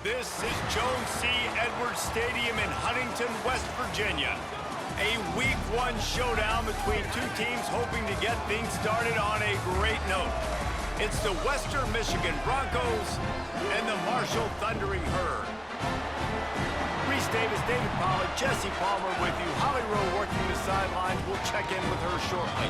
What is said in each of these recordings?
This is Jones C. Edwards Stadium in Huntington, West Virginia. A Week 1 showdown between two teams hoping to get things started on a great note. It's the Western Michigan Broncos and the Marshall Thundering Herd. Reese Davis, David Pollack, Jesse Palmer with you. Holly Rowe working the sidelines. We'll check in with her shortly.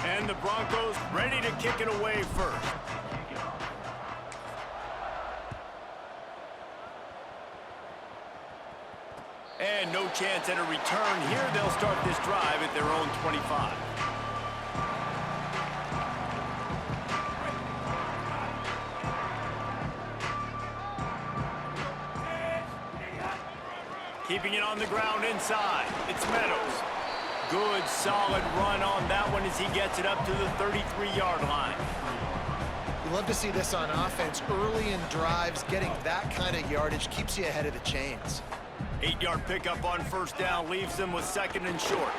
And the Broncos ready to kick it away first. And no chance at a return here. They'll start this drive at their own 25. Keeping it on the ground inside. It's Meadows. Good, solid run on that one as he gets it up to the 33-yard line. You love to see this on offense. Early in drives, getting that kind of yardage keeps you ahead of the chains. 8-yard pickup on first down leaves them with second and short.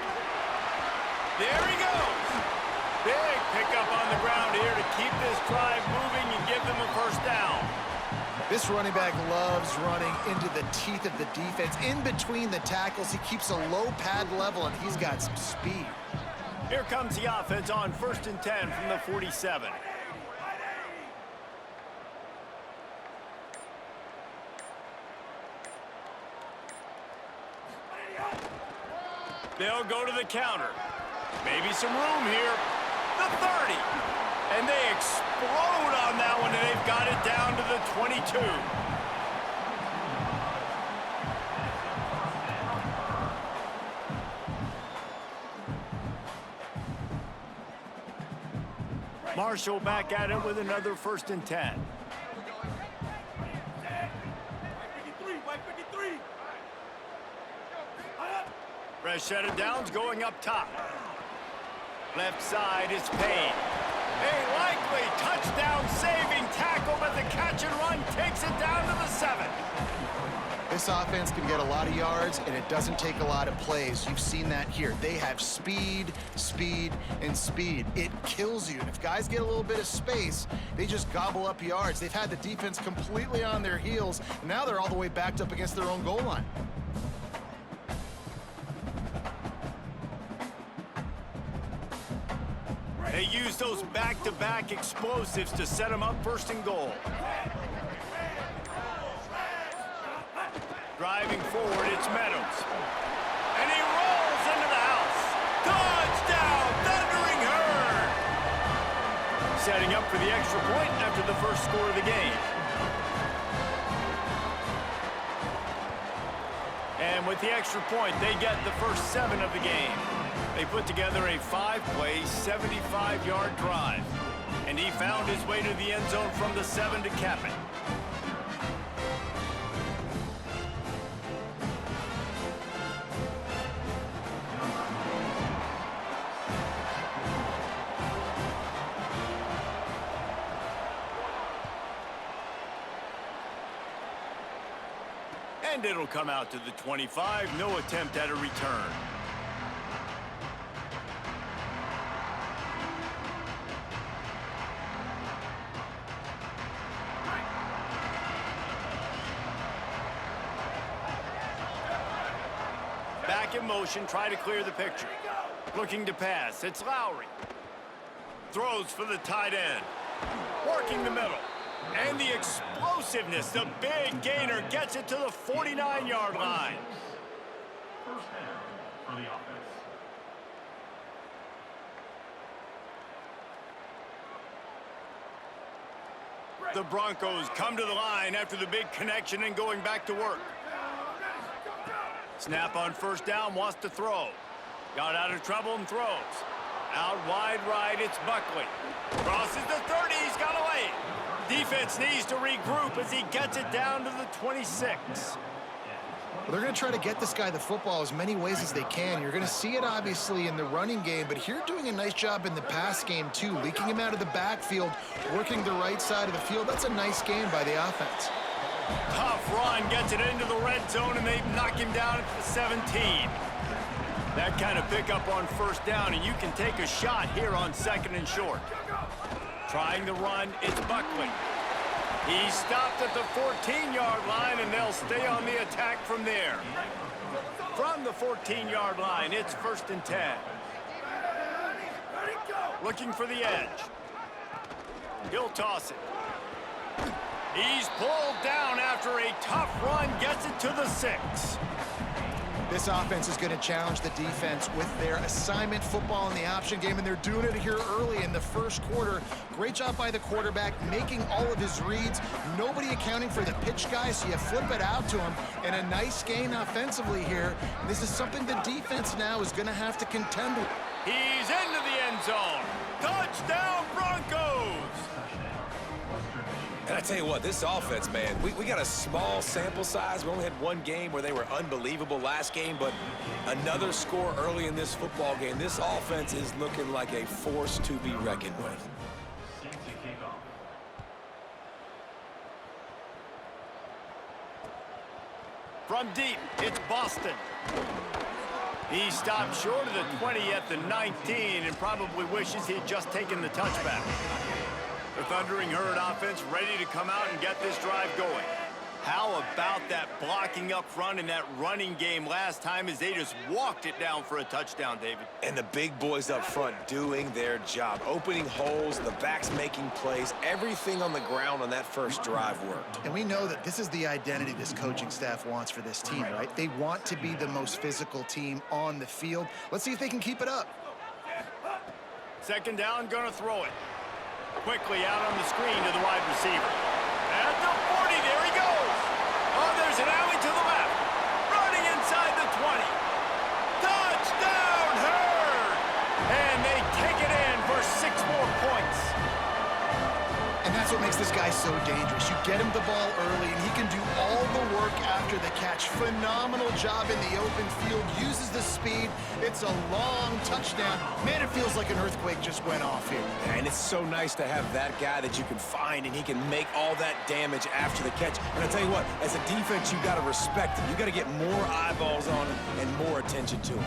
There he goes. Big pickup on the ground here to keep this drive moving and give them a first down. This running back loves running into the teeth of the defense. In between the tackles, he keeps a low pad level, and he's got some speed. Here comes the offense on first and 10 from the 47. They'll go to the counter. Maybe some room here. The 30. And they explode on that one, and they've got it down to the 22. Marshall back at it with another first and 10. Fresh set of downs going up top. Left side is Payne. A likely touchdown-saving tackle, but the catch and run takes it down to the 7. This offense can get a lot of yards, and it doesn't take a lot of plays. You've seen that here. They have speed, speed, and speed. It kills you. And if guys get a little bit of space, they just gobble up yards. They've had the defense completely on their heels, and now they're all the way backed up against their own goal line. They use those back-to-back explosives to set them up first and goal. Driving forward, it's Meadows. And he rolls into the house. Touchdown, Thundering Herd! Setting up for the extra point after the first score of the game. And with the extra point, they get the first 7 of the game. They put together a 5-play, 75-yard drive. And he found his way to the end zone from the 7 to cap it. And it'll come out to the 25. No attempt at a return. Back in motion, try to clear the picture. Looking to pass, it's Lowry. Throws for the tight end. Working the middle. And the explosiveness, the big gainer gets it to the 49-yard line. First down for the offense. The Broncos come to the line after the big connection and going back to work. Snap on first down, wants to throw. Got out of trouble and throws. Out wide right, it's Buckley. Crosses the 30, he's got away. Defense needs to regroup as he gets it down to the 26. Well, they're going to try to get this guy the football as many ways as they can. You're going to see it, obviously, in the running game, but here doing a nice job in the pass game, too. Leaking him out of the backfield, working the right side of the field. That's a nice game by the offense. Tough run, gets it into the red zone, and they knock him down at the 17. That kind of pickup on first down, and you can take a shot here on 2nd and short. Trying the run, it's Buckley. He stopped at the 14-yard line, and they'll stay on the attack from there. From the 14-yard line, it's 1st and 10. Looking for the edge. He'll toss it. He's pulled down after a tough run, gets it to the 6. This offense is going to challenge the defense with their assignment football in the option game, and they're doing it here early in the first quarter. Great job by the quarterback, making all of his reads. Nobody accounting for the pitch guy, so you flip it out to him. And a nice gain offensively here. This is something the defense now is going to have to contend with. He's into the end zone. Touchdown, Broncos! And I tell you what, this offense, man, we got a small sample size. We only had one game where they were unbelievable last game, but another score early in this football game. This offense is looking like a force to be reckoned with. From deep, it's Boston. He stopped short of the 20 at the 19 and probably wishes he'd just taken the touchback. The Thundering Herd offense ready to come out and get this drive going. How about that blocking up front in that running game last time as they just walked it down for a touchdown, David? And the big boys up front doing their job. Opening holes, the backs making plays. Everything on the ground on that first drive worked. And we know that this is the identity this coaching staff wants for this team, right? They want to be the most physical team on the field. Let's see if they can keep it up. 2nd down, gonna throw it. Quickly out on the screen to the wide receiver. At the 40, there he goes. Oh, there's an alley to the left. Running inside the 20. Touchdown, Herd! And they take it in for 6 more points. And that's what makes this guy so dangerous. You get him the ball early, and he can do all the work after the catch. Phenomenal job in the open field. Uses the speed. It's a long touchdown. Man, it feels like an earthquake just went off here. And it's so nice to have that guy that you can find, and he can make all that damage after the catch. And I tell you what, as a defense, you got to respect him. You got to get more eyeballs on him and more attention to him.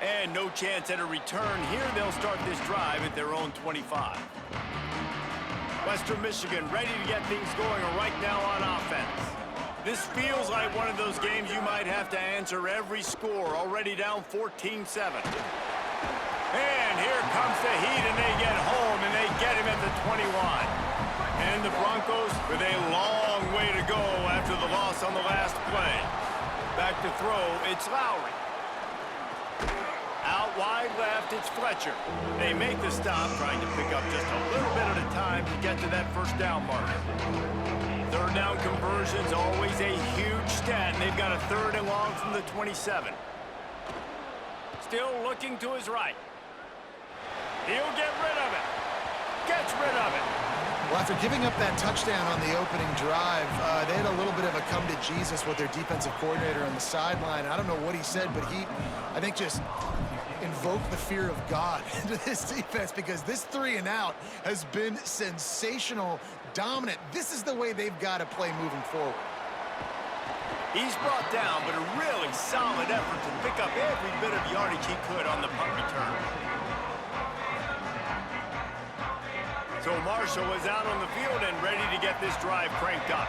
And no chance at a return here. They'll start this drive at their own 25. Western Michigan ready to get things going right now on offense. This feels like one of those games you might have to answer every score, already down 14-7. And here comes the Heat, and they get home, and they get him at the 21. And the Broncos with a long way to go after the loss on the last play. Back to throw, it's Lowry. Out wide left, it's Fletcher. They make the stop, trying to pick up just a little bit at a time to get to that first down mark. Third down conversion's always a huge stat, and they've got a 3rd and long from the 27. Still looking to his right. He'll get rid of it. Gets rid of it. Well, after giving up that touchdown on the opening drive, they had a little bit of a come to Jesus with their defensive coordinator on the sideline. I don't know what he said, but he, I think, just invoked the fear of God into this defense, because this 3 and out has been sensational, dominant. This is the way they've got to play moving forward. He's brought down, but a really solid effort to pick up every bit of yardage he could on the punt return. So Marshall is out on the field and ready to get this drive cranked up.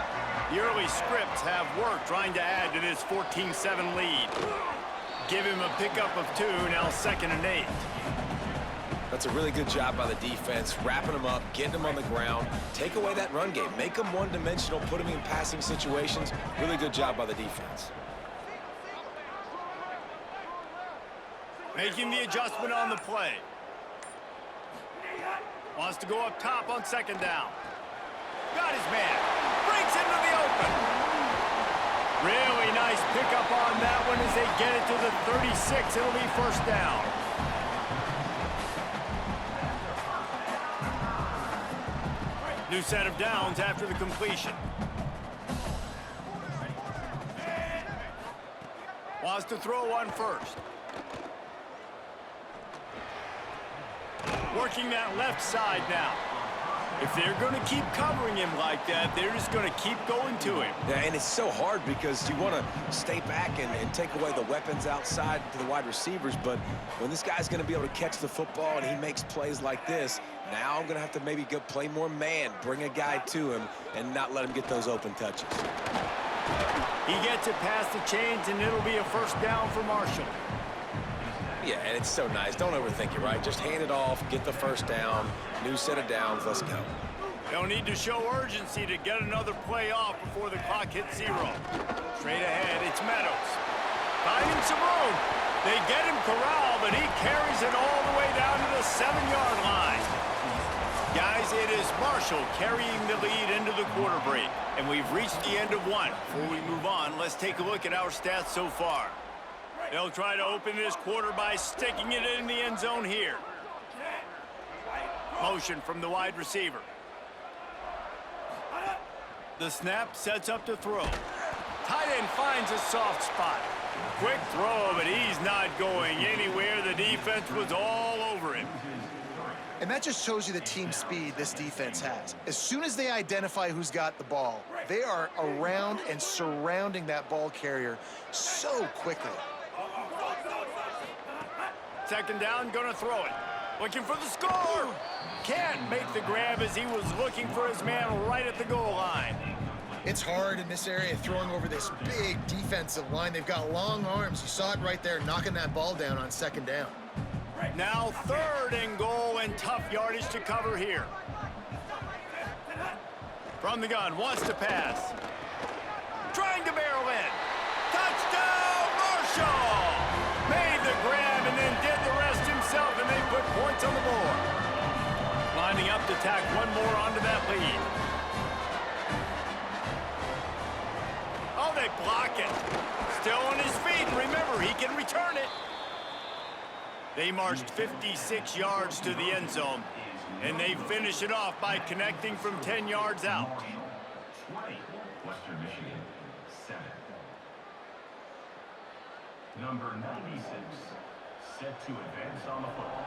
The early scripts have worked trying to add to this 14-7 lead. Give him a pickup of 2, now 2nd and 8. That's a really good job by the defense, wrapping them up, getting them on the ground, take away that run game, make them one-dimensional, put them in passing situations. Really good job by the defense. Making the adjustment on the play. Wants to go up top on 2nd down. Got his man. Breaks into the open. Really nice pickup on that one as they get it to the 36. It'll be 1st down. New set of downs after the completion. Wants to throw one first. Working that left side now. If they're going to keep covering him like that, they're just going to keep going to him. Yeah, and it's so hard because you want to stay back and take away the weapons outside to the wide receivers, but when this guy's going to be able to catch the football and he makes plays like this, now I'm going to have to maybe go play more man, bring a guy to him, and not let him get those open touches. He gets it past the chains, and it'll be a 1st down for Marshall. Yeah, and it's so nice. Don't overthink it, right? Just hand it off, get the 1st down, new set of downs, let's go. They'll need to show urgency to get another play off before the clock hits 0. Straight ahead, it's Meadows. Finding some room. They get him corralled, but he carries it all the way down to the 7-yard line. Guys, it is Marshall carrying the lead into the quarter break, and we've reached the end of 1. Before we move on, let's take a look at our stats so far. They'll try to open this quarter by sticking it in the end zone here. Motion from the wide receiver. The snap sets up to throw. Tight end finds a soft spot. Quick throw, but he's not going anywhere. The defense was all over him. And that just shows you the team speed this defense has. As soon as they identify who's got the ball, they are around and surrounding that ball carrier so quickly. 2nd down, gonna throw it. Looking for the score. Can't make the grab as he was looking for his man right at the goal line. It's hard in this area throwing over this big defensive line. They've got long arms. You saw it right there, knocking that ball down on 2nd down. Now 3rd and goal, and tough yardage to cover here. From the gun, wants to pass. Trying to barrel in. Touchdown, Marshall! Made the grab and then did the rest himself, and they put points on the board. Lining up to tack one more onto that lead. Oh, they block it. Still on his feet. Remember, he can return it. They marched 56 yards to the end zone, and they finish it off by connecting from 10 yards out. 20, Western Michigan, 7. Number 96, set to advance on the football.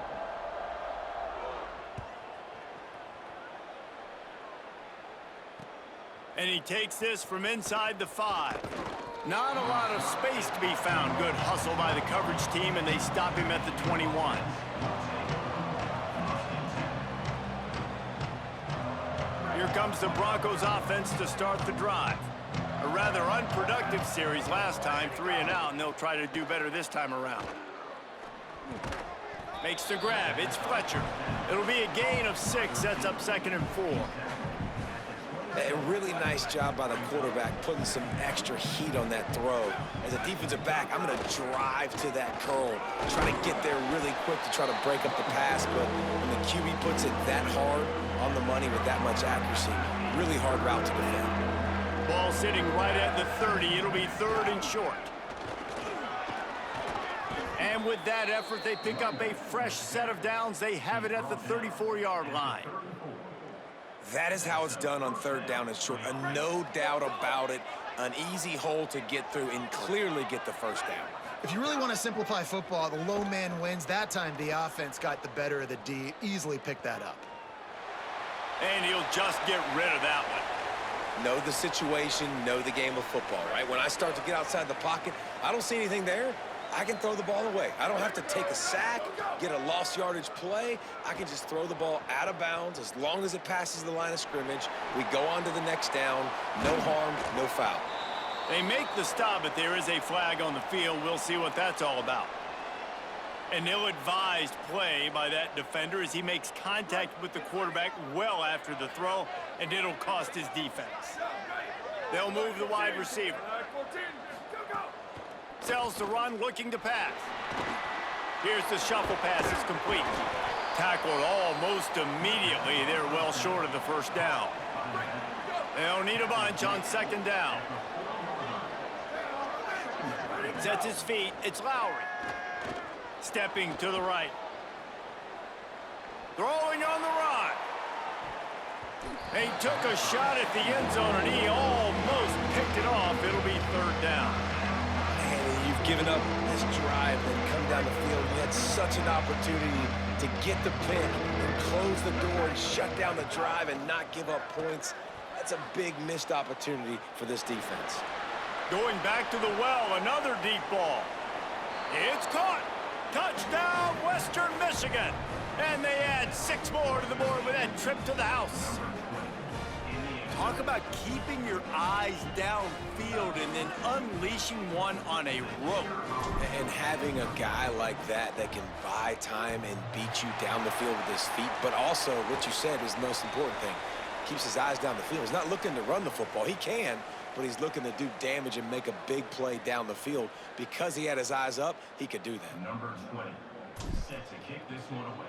And he takes this from inside the 5. Not a lot of space to be found. Good hustle by the coverage team, and they stop him at the 21. Here comes the Broncos offense to start the drive. A rather unproductive series last time, 3 and out, and they'll try to do better this time around. Makes the grab. It's Fletcher. It'll be a gain of 6. Sets up 2nd and 4. A really nice job by the quarterback putting some extra heat on that throw. As a defensive back, I'm going to drive to that curl, try to get there really quick to try to break up the pass, but when the QB puts it that hard on the money with that much accuracy, really hard route to defend. Ball sitting right at the 30. It'll be 3rd and short. And with that effort, they pick up a fresh set of downs. They have it at the 34-yard line. That is how it's done on 3rd down and short. No doubt about it. An easy hole to get through and clearly get the 1st down. If you really want to simplify football, the low man wins. That time, the offense got the better of the D. Easily picked that up. And he'll just get rid of that one. Know the situation, know the game of football, right? When I start to get outside the pocket, I don't see anything there. I can throw the ball away. I don't have to take a sack, get a lost yardage play. I can just throw the ball out of bounds as long as it passes the line of scrimmage. We go on to the next down. No harm, no foul. They make the stop, but there is a flag on the field. We'll see what that's all about. An ill-advised play by that defender as he makes contact with the quarterback well after the throw, and it'll cost his defense. They'll move the wide receiver. Sells the run, looking to pass. Here's the shuffle pass. It's complete. Tackled almost immediately. They're well short of the 1st down. They'll need a bunch on 2nd down. Sets his feet. It's Lowry. Stepping to the right. Throwing on the run. They took a shot at the end zone, and he almost picked it off. It'll be 3rd down. You've given up this drive and come down the field. You had such an opportunity to get the pick and close the door and shut down the drive and not give up points. That's a big missed opportunity for this defense. Going back to the well, another deep ball. It's caught. Touchdown, Western Michigan. And they add 6 more to the board with that trip to the house. Talk about keeping your eyes downfield and then unleashing one on a rope. And having a guy like that that can buy time and beat you down the field with his feet, but also what you said is the most important thing. Keeps his eyes down the field. He's not looking to run the football. He can, but he's looking to do damage and make a big play down the field. Because he had his eyes up, he could do that. Number 20, set to kick this one away.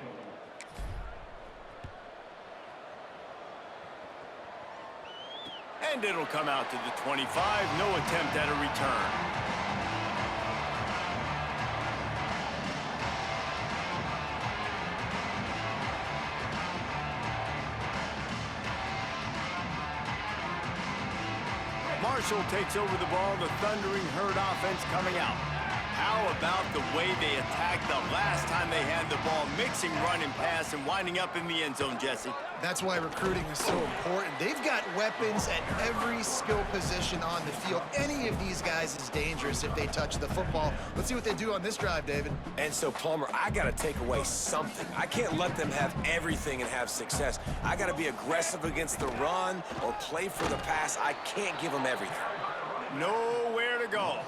And it'll come out to the 25. No attempt at a return. Marshall takes over the ball. The Thundering Herd offense coming out. How about the way they attacked the last time they had the ball, mixing run and pass and winding up in the end zone, Jesse? That's why recruiting is so important. They've got weapons at every skill position on the field. Any of these guys is dangerous if they touch the football. Let's see what they do on this drive, David. And so, Palmer, I got to take away something. I can't let them have everything and have success. I got to be aggressive against the run or play for the pass. I can't give them everything. Nowhere to go.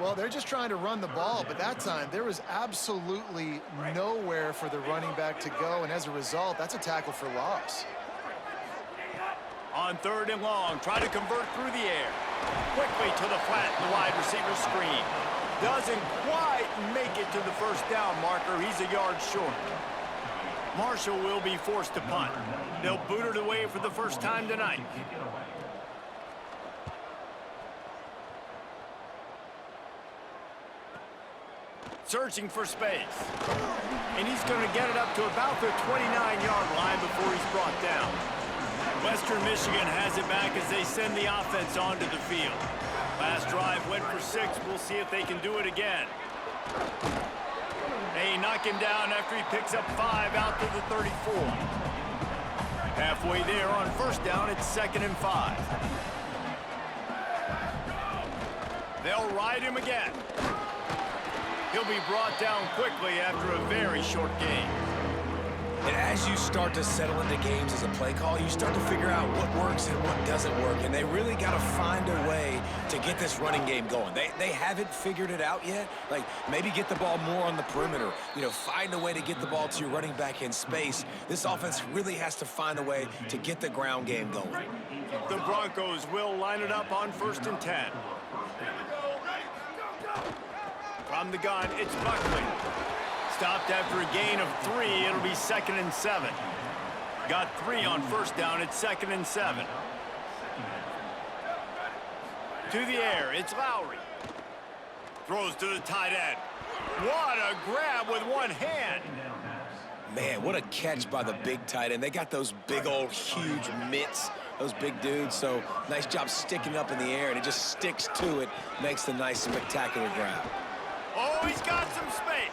Well, they're just trying to run the ball, but that time there was absolutely nowhere for the running back to go, and as a result, that's a tackle for loss. On 3rd and long, try to convert through the air. Quickly to the flat, the wide receiver screen. Doesn't quite make it to the 1st down marker. He's a yard short. Marshall will be forced to punt. They'll boot it away for the first time tonight. Searching for space. And he's going to get it up to about the 29-yard line before he's brought down. Western Michigan has it back as they send the offense onto the field. Last drive went for 6. We'll see if they can do it again. They knock him down after he picks up 5 out to the 34. Halfway there on 1st down, it's 2nd and 5. They'll ride him again. He'll be brought down quickly after a very short game. And as you start to settle into games as a play call, you start to figure out what works and what doesn't work. And they really got to find a way to get this running game going. They haven't figured it out yet. Like, maybe get the ball more on the perimeter. You know, find a way to get the ball to your running back in space. This offense really has to find a way to get the ground game going. The Broncos will line it up on 1st and 10. From the gun, it's Buckley. Stopped after a gain of 3. It'll be 2nd and 7. Got 3 on 1st down. It's 2nd and 7. To the air, it's Lowry. Throws to the tight end. What a grab with one hand. Man, what a catch by the big tight end. They got those big old huge mitts, those big dudes. So nice job sticking up in the air, and it just sticks to it. Makes the nice spectacular grab. Oh, he's got some space.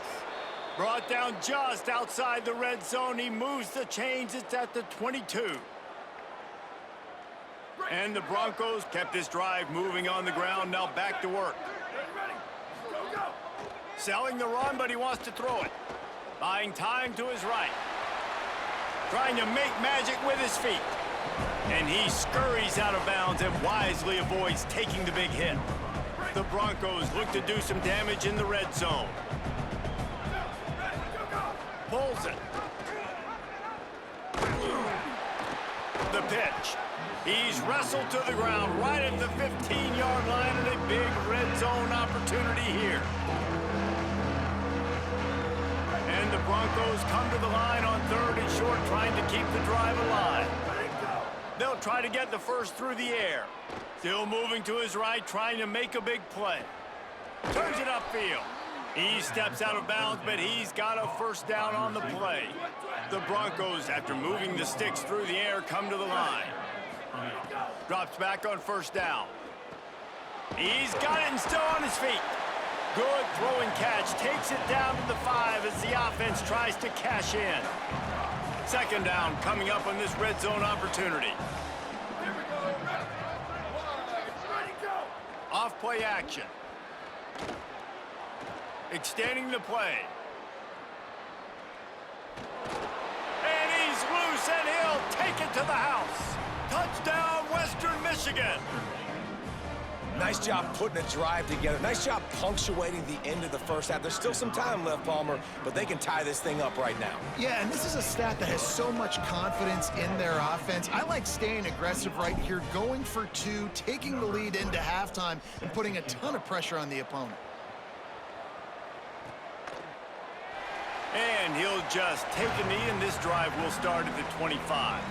Brought down just outside the red zone. He moves the chains. It's at the 22. And the Broncos kept this drive moving on the ground. Now back to work. Selling the run, but he wants to throw it. Buying time to his right. Trying to make magic with his feet. And he scurries out of bounds and wisely avoids taking the big hit. The Broncos look to do some damage in the red zone. Pulls it. The pitch. He's wrestled to the ground right at the 15-yard line, and a big red zone opportunity here. And the Broncos come to the line on 3rd and short, trying to keep the drive alive. They'll try to get the first through the air. Still moving to his right, trying to make a big play. Turns it upfield. He steps out of bounds, but he's got a 1st down on the play. The Broncos, after moving the sticks through the air, come to the line. Drops back on 1st down. He's got it and still on his feet. Good throw and catch. Takes it down to the 5 as the offense tries to cash in. 2nd down coming up on this red zone opportunity. Off play action. Extending the play. And he's loose, and he'll take it to the house. Touchdown, Western Michigan. Nice job putting a drive together. Nice job punctuating the end of the 1st half. There's still some time left, Palmer, but they can tie this thing up right now. Yeah, and this is a stat that has so much confidence in their offense. I like staying aggressive right here, going for 2, taking the lead into halftime, and putting a ton of pressure on the opponent. And he'll just take a knee, and this drive will start at the 25.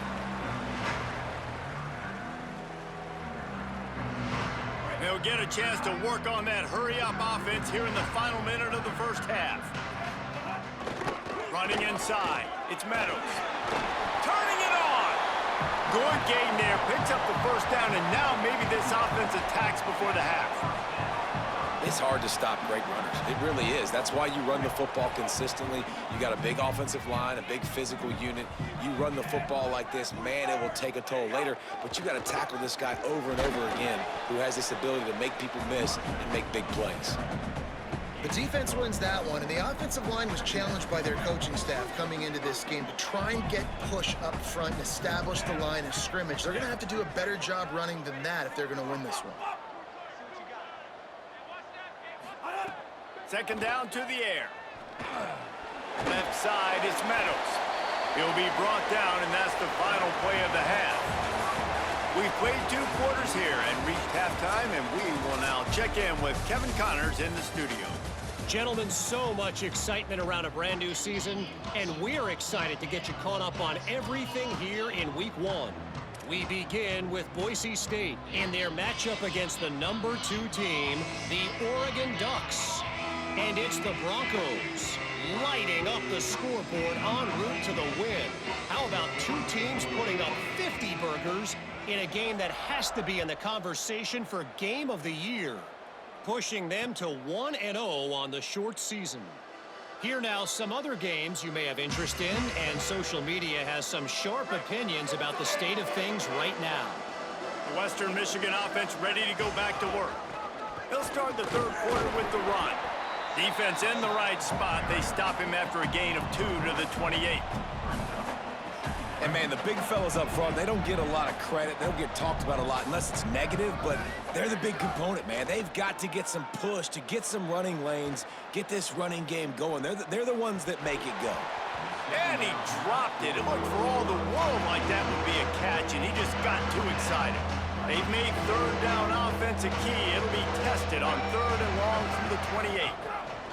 They'll get a chance to work on that hurry-up offense here in the final minute of the 1st half. Running inside, it's Meadows. Turning it on! Good game there, picks up the 1st down, and now maybe this offense attacks before the half. It's hard to stop great runners. It really is. That's why you run the football consistently. You got a big offensive line, a big physical unit. You run the football like this, man, it will take a toll later. But you got to tackle this guy over and over again who has this ability to make people miss and make big plays. The defense wins that one, and the offensive line was challenged by their coaching staff coming into this game to try and get push up front and establish the line of scrimmage. They're going to have to do a better job running than that if they're going to win this one. 2nd down to the air. Left side, it's Meadows. He'll be brought down, and that's the final play of the half. We've played 2 quarters here and reached halftime, and we will now check in with Kevin Connors in the studio. Gentlemen, so much excitement around a brand new season, and we're excited to get you caught up on everything here in Week 1. We begin with Boise State in their matchup against the number 2 team, the Oregon Ducks. And it's the Broncos lighting up the scoreboard en route to the win. How about 2 teams putting up 50 burgers in a game that has to be in the conversation for Game of the Year, pushing them to 1-0 on the short season. Here now, some other games you may have interest in, and social media has some sharp opinions about the state of things right now. The Western Michigan offense ready to go back to work. They'll start the 3rd quarter with the run. Defense in the right spot. They stop him after a gain of 2 to the 28. And, man, the big fellas up front, they don't get a lot of credit. They don't get talked about a lot unless it's negative, but they're the big component, man. They've got to get some push, to get some running lanes, get this running game going. They're the ones that make it go. And he dropped it. It looked for all the world like that would be a catch, and he just got too excited. They've made third down offense a key. It'll be tested on third and long from the 28.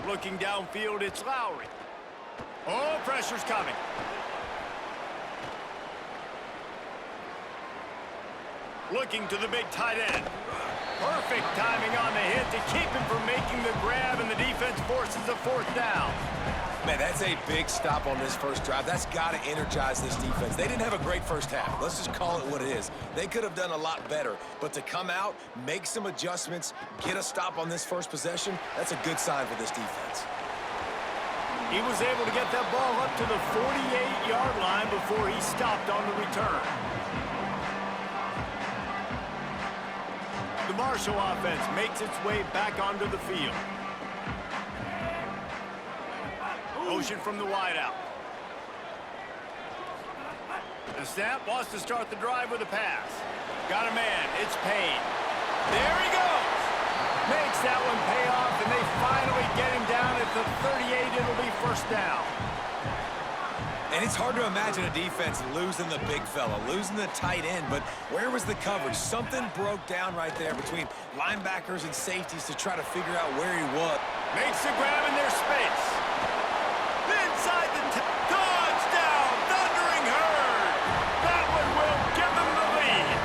Looking downfield, it's Lowry. Oh, pressure's coming. Looking to the big tight end. Perfect timing on the hit to keep him from making the grab, and the defense forces a fourth down. Man, that's a big stop on this first drive. That's got to energize this defense. They didn't have a great first half. Let's just call it what it is. They could have done a lot better. But to come out, make some adjustments, get a stop on this first possession, that's a good sign for this defense. He was able to get that ball up to the 48-yard line before he stopped on the return. The Marshall offense makes its way back onto the field. Motion from the wideout. The snap wants to start the drive with a pass. Got a man. It's Payne. There he goes. Makes that one pay off, and they finally get him down at the 38. It'll be first down. And it's hard to imagine a defense losing the big fella, losing the tight end, but where was the coverage? Something broke down right there between linebackers and safeties to try to figure out where he was. Makes the grab in their space. Inside the touchdown, Thundering Herd. That one will give them the lead.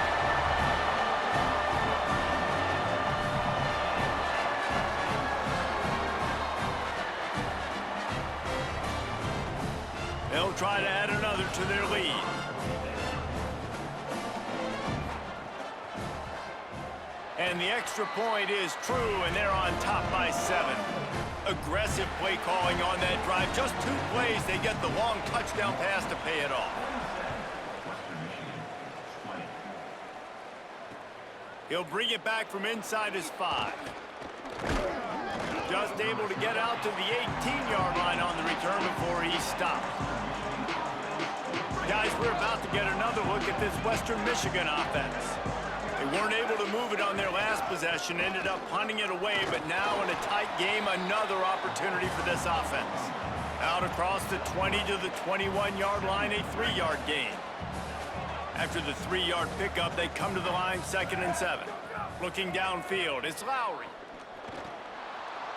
They'll try to add another to their lead. And the extra point is true, and they're on top by 7. Aggressive play calling on that drive. Just 2 plays, they get the long touchdown pass to pay it off. He'll bring it back from inside his 5. Just able to get out to the 18-yard line on the return before he stopped. Guys, we're about to get another look at this Western Michigan offense. They weren't able to move it on their last possession, ended up punting it away, but now in a tight game, another opportunity for this offense. Out across the 20 to the 21-yard line, a 3-yard gain. After the 3-yard pickup, they come to the line 2nd and 7. Looking downfield, it's Lowry.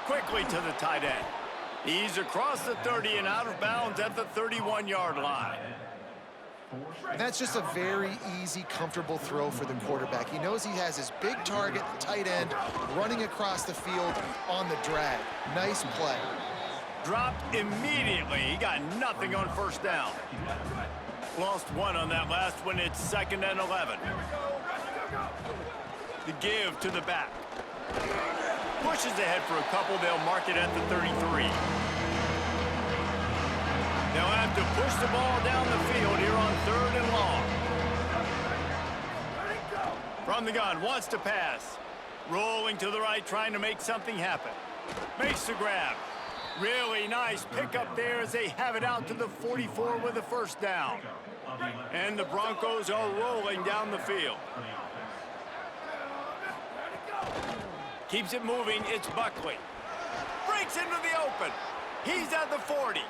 Quickly to the tight end. He's across the 30 and out of bounds at the 31-yard line. And that's just a very easy, comfortable throw for the quarterback. He knows he has his big target, the tight end, running across the field on the drag. Nice play. Dropped immediately. He got nothing on first down. Lost 1 on that last one. It's 2nd and 11. The give to the back. Pushes ahead for a couple. They'll mark it at the 33. They'll have to push the ball down the field here on 3rd and long. From the gun, wants to pass. Rolling to the right, trying to make something happen. Makes the grab. Really nice pickup there as they have it out to the 44 with a first down. And the Broncos are rolling down the field. Keeps it moving, it's Buckley. Breaks into the open. He's at the 40.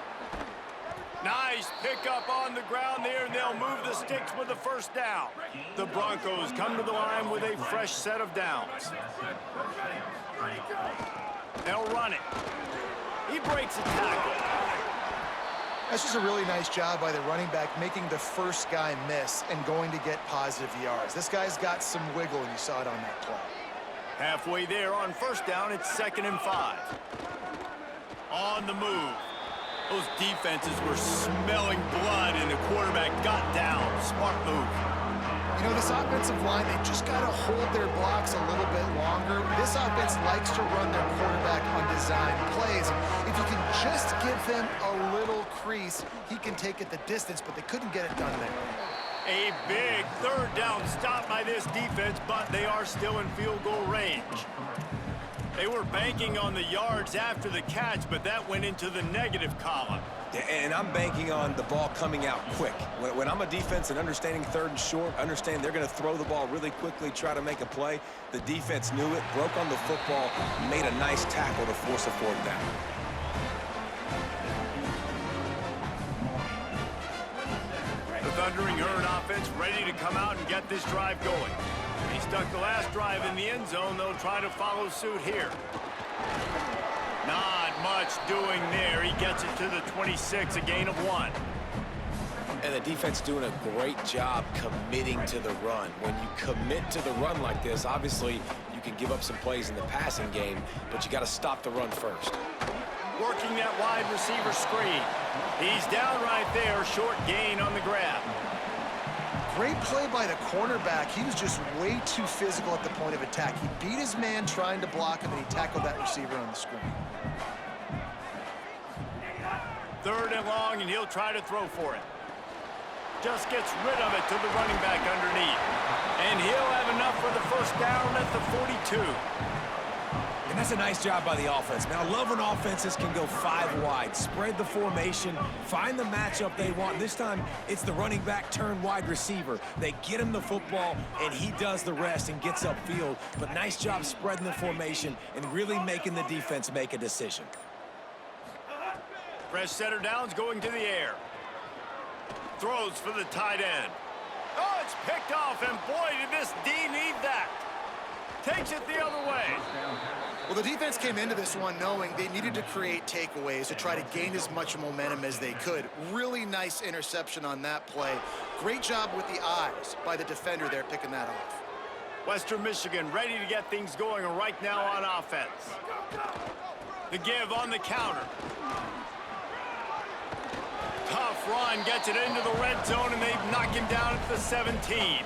Nice pickup on the ground there, and they'll move the sticks with the first down. The Broncos come to the line with a fresh set of downs. They'll run it. He breaks a tackle. That's just a really nice job by the running back, making the first guy miss and going to get positive yards. This guy's got some wiggle, and you saw it on that play. Halfway there on first down, it's 2nd and 5. On the move. Those defenses were smelling blood, and the quarterback got down. Smart move. You know, this offensive line, they just got to hold their blocks a little bit longer. This offense likes to run their quarterback on design plays. If you can just give him a little crease, he can take it the distance, but they couldn't get it done there. A big 3rd down stop by this defense, but they are still in field goal range. They were banking on the yards after the catch, but that went into the negative column. And I'm banking on the ball coming out quick. When I'm a defense and understanding third and short, understand they're going to throw the ball really quickly, try to make a play. The defense knew it, broke on the football, made a nice tackle to force a fourth down. The Thundering Herd offense ready to come out and get this drive going. He stuck the last drive in the end zone. They'll try to follow suit here. Not much doing there. He gets it to the 26, a gain of 1. And the defense doing a great job committing to the run. When you commit to the run like this, obviously you can give up some plays in the passing game, but you got to stop the run first. Working that wide receiver screen. He's down right there, short gain on the grab. Great play by the cornerback. He was just way too physical at the point of attack. He beat his man trying to block him, and he tackled that receiver on the screen. 3rd and long, and he'll try to throw for it. Just gets rid of it to the running back underneath. And he'll have enough for the first down at the 42. And that's a nice job by the offense. Man, I love when offenses can go 5 wide, spread the formation, find the matchup they want. This time, it's the running back turned wide receiver. They get him the football, and he does the rest and gets upfield. But nice job spreading the formation and really making the defense make a decision. Fresh setter downs going to the air. Throws for the tight end. Oh, it's picked off, and boy, did this D need that. Takes it the other way. Well, the defense came into this one knowing they needed to create takeaways to try to gain as much momentum as they could. Really nice interception on that play. Great job with the eyes by the defender there picking that off. Western Michigan ready to get things going right now on offense. The give on the counter. Tough run, gets it into the red zone, and they knock him down at the 17.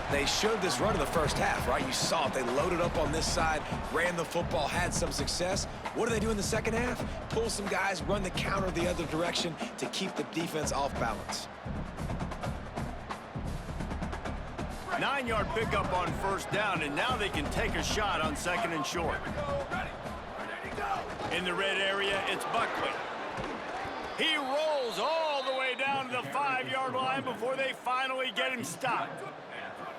They showed this run in the first half, right? You saw it. They loaded up on this side, ran the football, had some success. What do they do in the second half? Pull some guys, run the counter the other direction to keep the defense off balance. 9-yard pickup on first down, and now they can take a shot on 2nd and short. In the red area, it's Buckley. He rolls all the way down to the 5-yard line before they finally get him stopped.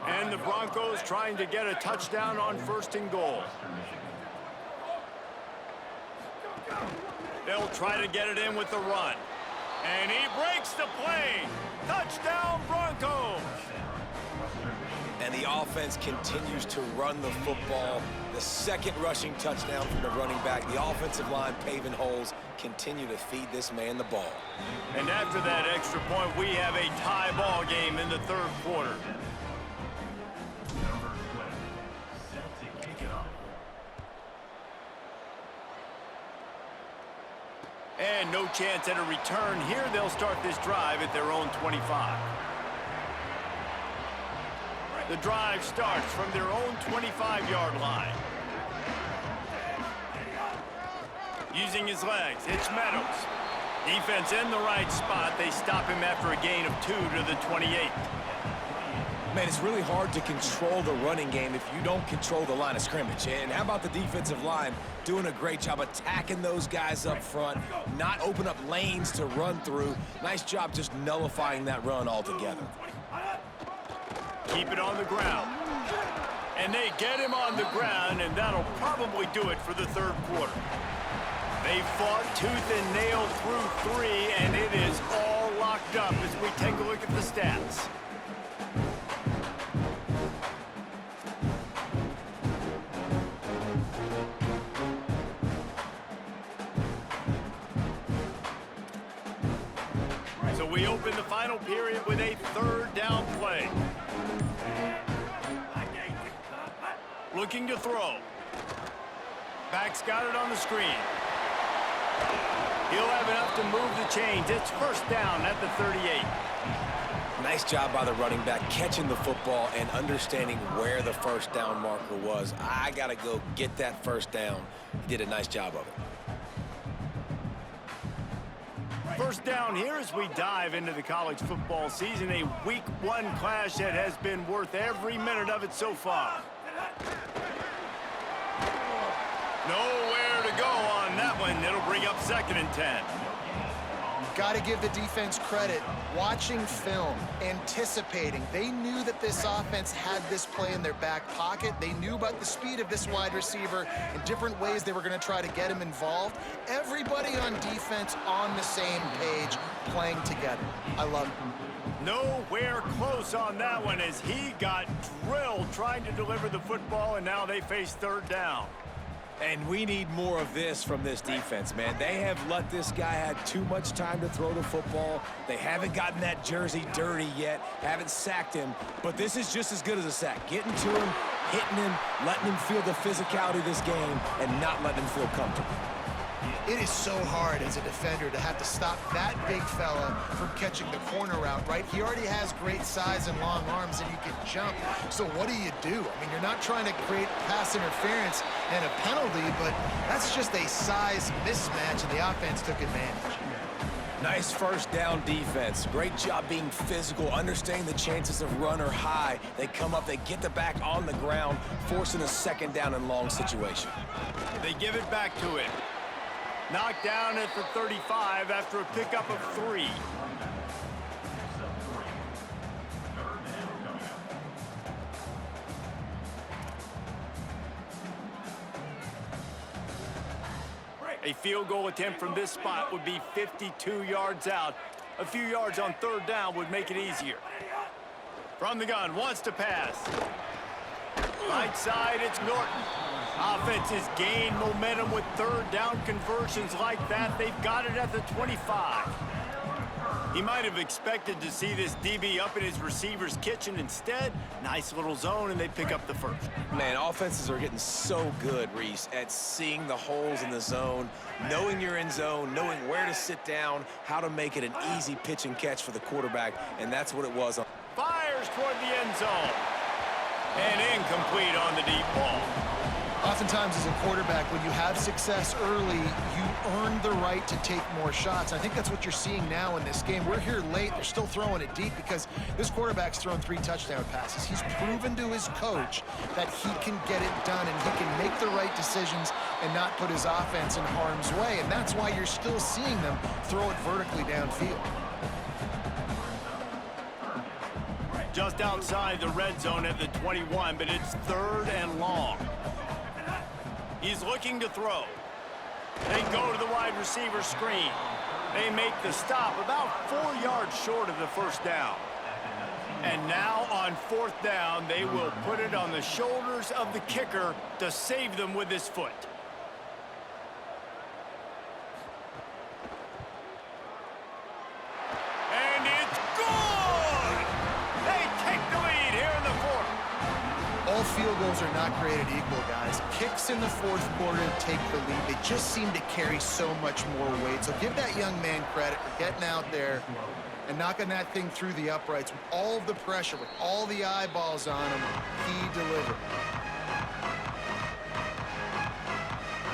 And the Broncos trying to get a touchdown on 1st and goal. They'll try to get it in with the run. And he breaks the play. Touchdown, Broncos! And the offense continues to run the football. The 2nd rushing touchdown from the running back. The offensive line paving holes, continue to feed this man the ball. And after that extra point, we have a tie ball game in the 3rd quarter. Number 12, set to kick it off. And no chance at a return here. They'll start this drive at their own 25. The drive starts from their own 25-yard line. Using his legs, it's Meadows. Defense in the right spot. They stop him after a gain of 2 to the 28. Man, it's really hard to control the running game if you don't control the line of scrimmage. And how about the defensive line doing a great job attacking those guys up front, not open up lanes to run through. Nice job just nullifying that run altogether. Keep it on the ground. And they get him on the ground, and that'll probably do it for the 3rd quarter. They fought tooth and nail through 3, and it is all locked up as we take a look at the stats. So we open the final period with a 3rd down play. Looking to throw. Back's got it on the screen. He'll have enough to move the chains. It's 1st down at the 38. Nice job by the running back catching the football and understanding where the 1st down marker was. I got to go get that 1st down. He did a nice job of it. 1st down here as we dive into the college football season. A week 1 clash that has been worth every minute of it so far. Nowhere to go on that one. It'll bring up 2nd and 10. Got to give the defense credit. Watching film, anticipating. They knew that this offense had this play in their back pocket. They knew about the speed of this wide receiver and different ways they were going to try to get him involved. Everybody on defense on the same page, playing together. I love it. Nowhere close on that one as he got drilled trying to deliver the football, and now they face 3rd down. And we need more of this from this defense, man. They have let this guy have too much time to throw the football. They haven't gotten that jersey dirty yet, haven't sacked him, but this is just as good as a sack. Getting to him, hitting him, letting him feel the physicality of this game, and not letting him feel comfortable. It is so hard as a defender to have to stop that big fella from catching the corner route, right? He already has great size and long arms, and he can jump. So what do? I mean, you're not trying to create pass interference and a penalty, but that's just a size mismatch, and the offense took advantage. Nice 1st down defense. Great job being physical, understanding the chances of run are high. They come up, they get the back on the ground, forcing a 2nd down and long situation. They give it back to him. Knocked down at the 35 after a pickup of 3. A field goal attempt from this spot would be 52 yards out. A few yards on 3rd down would make it easier. From the gun, wants to pass. Right side, it's Norton. Offenses gain momentum with 3rd down conversions like that. They've got it at the 25. He might have expected to see this DB up in his receiver's kitchen. Instead, nice little zone, and they pick up the 1st. Man, offenses are getting so good, Reese, at seeing the holes in the zone, knowing you're in zone, knowing where to sit down, how to make it an easy pitch and catch for the quarterback, and that's what it was. Fires toward the end zone. And incomplete on the deep ball. Oftentimes as a quarterback, when you have success early, you earn the right to take more shots. I think that's what you're seeing now in this game. We're here late. They're still throwing it deep because this quarterback's thrown 3 touchdown passes. He's proven to his coach that he can get it done and he can make the right decisions and not put his offense in harm's way. And that's why you're still seeing them throw it vertically downfield. Just outside the red zone at the 21, but it's 3rd and long. He's looking to throw. They go to the wide receiver screen. They make the stop about 4 yards short of the 1st down. And now on 4th down, they will put it on the shoulders of the kicker to save them with his foot. And it's good! They take the lead here in the 4th. All field goals are not created equal, guys. Kicks in the 4th quarter take the lead. They just seem to carry so much more weight. So give that young man credit for getting out there and knocking that thing through the uprights with all of the pressure, with all the eyeballs on him. He delivered.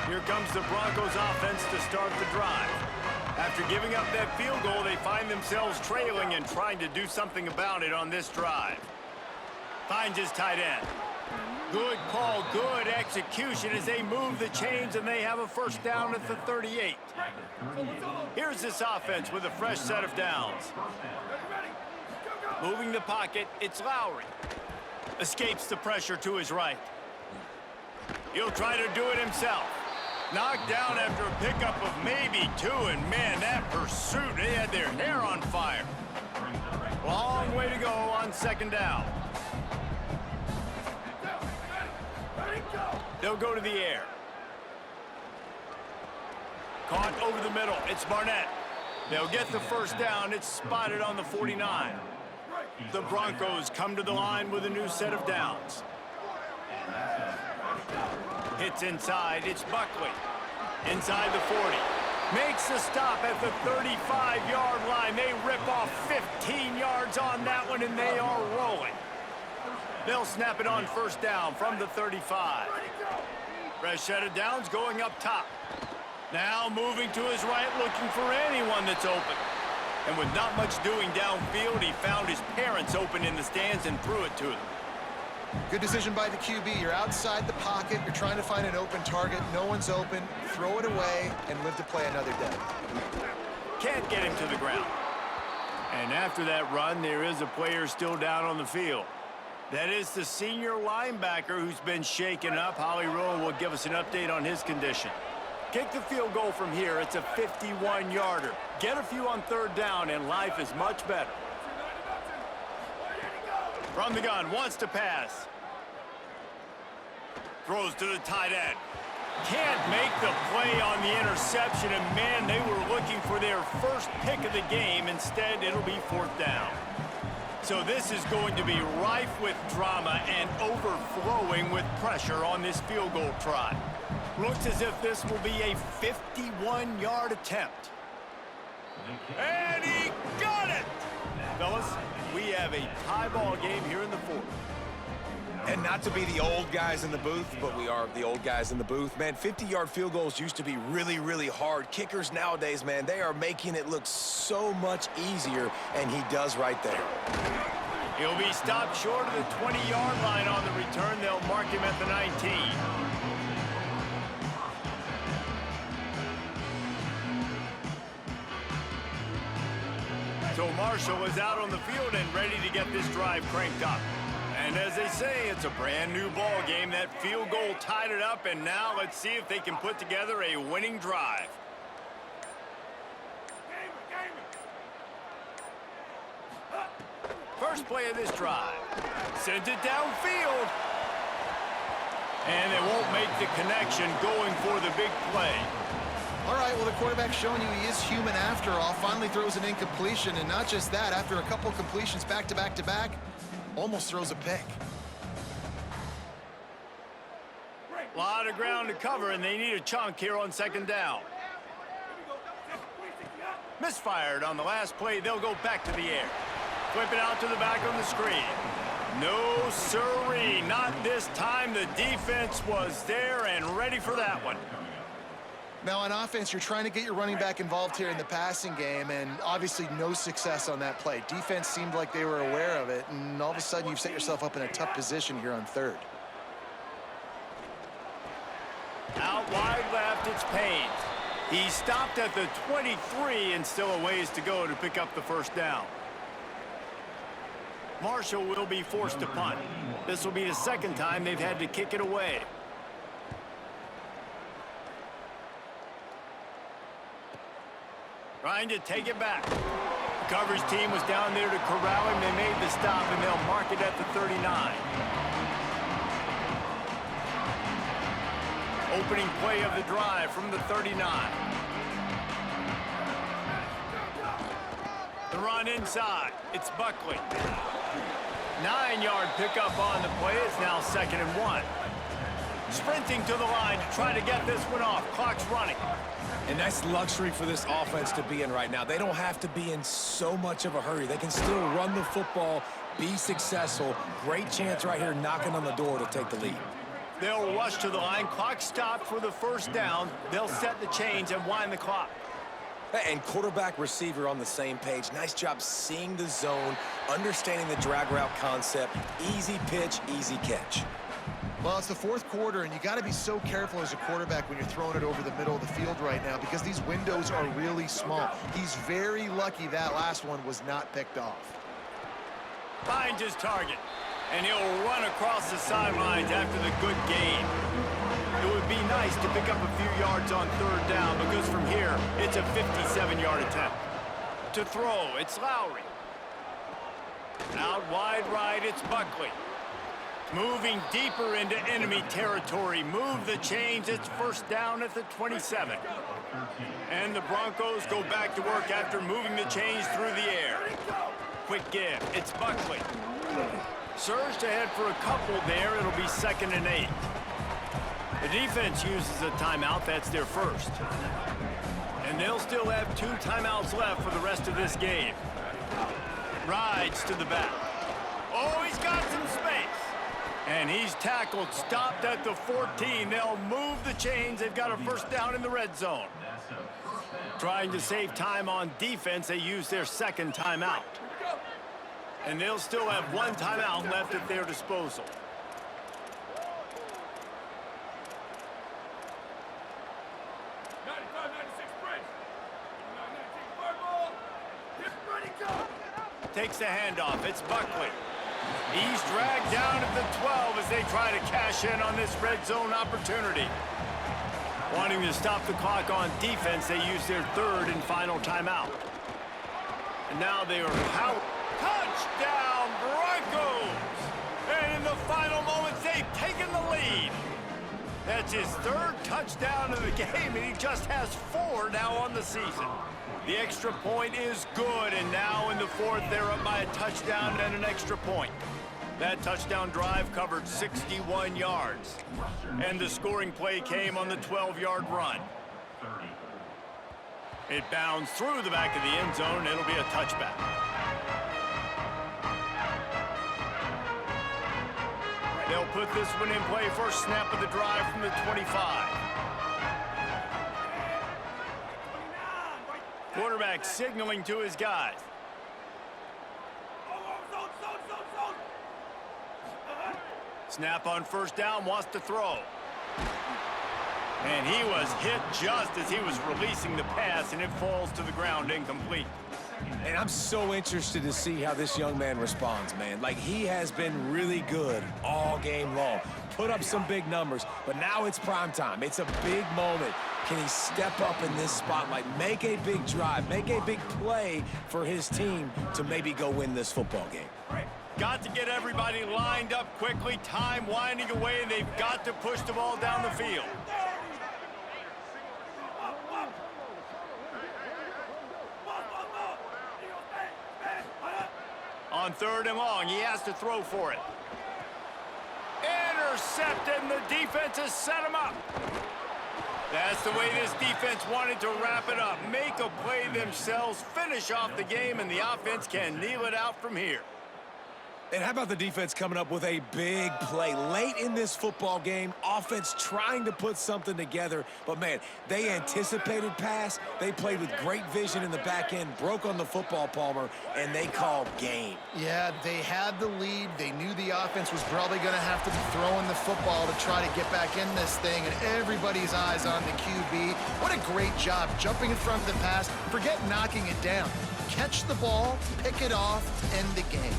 Here comes the Broncos offense to start the drive. After giving up that field goal, they find themselves trailing and trying to do something about it on this drive. Finds his tight end. Good call, good execution as they move the chains and they have a 1st down at the 38. Here's this offense with a fresh set of downs. Moving the pocket, it's Lowry. Escapes the pressure to his right. He'll try to do it himself. Knocked down after a pickup of maybe 2, and man, that pursuit, they had their hair on fire. Long way to go on 2nd down. They'll go to the air. Caught over the middle. It's Barnett. They'll get the 1st down. It's spotted on the 49. The Broncos come to the line with a new set of downs. Hits inside. It's Buckley. Inside the 40. Makes the stop at the 35-yard line. They rip off 15 yards on that one, and they are rolling. They'll snap it on 1st down from the 35. Fresh set of downs going up top. Now moving to his right, looking for anyone that's open. And with not much doing downfield, he found his parents open in the stands and threw it to them. Good decision by the QB. You're outside the pocket. You're trying to find an open target. No one's open. Throw it away and live to play another day. Can't get him to the ground. And after that run, there is a player still down on the field. That is the senior linebacker who's been shaken up. Holly Rowe will give us an update on his condition. Kick the field goal from here. It's a 51-yarder. Get a few on third down, and life is much better. From the gun, wants to pass. Throws to the tight end. Can't make the play on the interception, and man, they were looking for their first pick of the game. Instead, it'll be fourth down. So this is going to be rife with drama and overflowing with pressure on this field goal try. Looks as if this will be a 51-yard attempt. And he got it! Fellas, we have a tie ball game here in the fourth. And not to be the old guys in the booth, but we are the old guys in the booth. Man, 50-yard field goals used to be really, really hard. Kickers nowadays, man, they are making it look so much easier, and he does right there. He'll be stopped short of the 20-yard line on the return. They'll mark him at the 19. So Marshall is out on the field and ready to get this drive cranked up. And as they say, it's a brand new ball game. That field goal tied it up, and now let's see if they can put together a winning drive. First play of this drive. Sends it downfield. And they won't make the connection going for the big play. All right, well, the quarterback's showing you he is human after all. Finally throws an incompletion, and not just that, after a couple completions back-to-back-to-back, almost throws a pick. A lot of ground to cover, and they need a chunk here on second down. Misfired on the last play. They'll go back to the air. Flip it out to the back on the screen. No siree, not this time. The defense was there and ready for that one. Now, on offense, you're trying to get your running back involved here in the passing game, and obviously no success on that play. Defense seemed like they were aware of it, and all of a sudden you've set yourself up in a tough position here on third. Out wide left, it's Payne. He stopped at the 23 and still a ways to go to pick up the first down. Marshall will be forced to punt. This will be the second time they've had to kick it away. Trying to take it back. The coverage team was down there to corral him. They made the stop, and they'll mark it at the 39. Opening play of the drive from the 39. The run inside. It's Buckley. 9-yard pickup on the play. It's now 2nd and 1. Sprinting to the line to try to get this one off. Clock's running. And that's luxury for this offense to be in right now. They don't have to be in so much of a hurry. They can still run the football, be successful. Great chance right here knocking on the door to take the lead. They'll rush to the line. Clock stopped for the first down. They'll set the chains and wind the clock. And quarterback receiver on the same page. Nice job seeing the zone, understanding the drag route concept. Easy pitch, easy catch. Well, it's the fourth quarter, and you got to be so careful as a quarterback when you're throwing it over the middle of the field right now because these windows are really small. He's very lucky that last one was not picked off. Finds his target, and he'll run across the sidelines after the good gain. It would be nice to pick up a few yards on third down because from here, it's a 57-yard attempt. To throw, it's Lowry. Out wide right, it's Buckley. Moving deeper into enemy territory. Move the chains. It's first down at the 27. And the Broncos go back to work after moving the chains through the air. Quick give. It's Buckley. Surged ahead for a couple there. It'll be 2nd and 8. The defense uses a timeout. That's their first. And they'll still have 2 timeouts left for the rest of this game. Rides to the back. Oh, he's got some space. And he's tackled, stopped at the 14. They'll move the chains. They've got a first down in the red zone. Trying to save time on defense, they use their 2nd timeout. And they'll still have 1 timeout left at their disposal. Takes the handoff. It's Buckley. He's dragged down at the 12 as they try to cash in on this red zone opportunity. Wanting to stop the clock on defense, they use their third and final timeout. And now they are power. Touchdown, Broncos! And in the final moments, they've taken the lead. That's his third touchdown of the game, and he just has 4 now on the season. The extra point is good, and now in the fourth, they're up by a touchdown and an extra point. That touchdown drive covered 61 yards, and the scoring play came on the 12-yard run. It bounds through the back of the end zone, and it'll be a touchback. They'll put this one in play. First snap of the drive from the 25. Quarterback signaling to his guys. Snap on first down, wants to throw. And he was hit just as he was releasing the pass, and it falls to the ground incomplete. And I'm so interested to see how this young man responds, man. Like, he has been really good all game long. Put up some big numbers, but now it's prime time. It's a big moment. Can he step up in this spotlight, make a big drive, make a big play for his team to maybe go win this football game? Got to get everybody lined up quickly. Time winding away, and they've got to push the ball down the field. On third and long, he has to throw for it. Intercepted, and the defense has set him up. That's the way this defense wanted to wrap it up. Make a play themselves, finish off the game, and the offense can kneel it out from here. And how about the defense coming up with a big play late in this football game? Offense trying to put something together, but man, they anticipated pass. They played with great vision in the back end, broke on the football, Palmer, and they called game. Yeah, they had the lead. They knew the offense was probably going to have to be throwing the football to try to get back in this thing, and everybody's eyes on the QB. What a great job jumping in front of the pass. Forget knocking it down. Catch the ball, pick it off, end the game.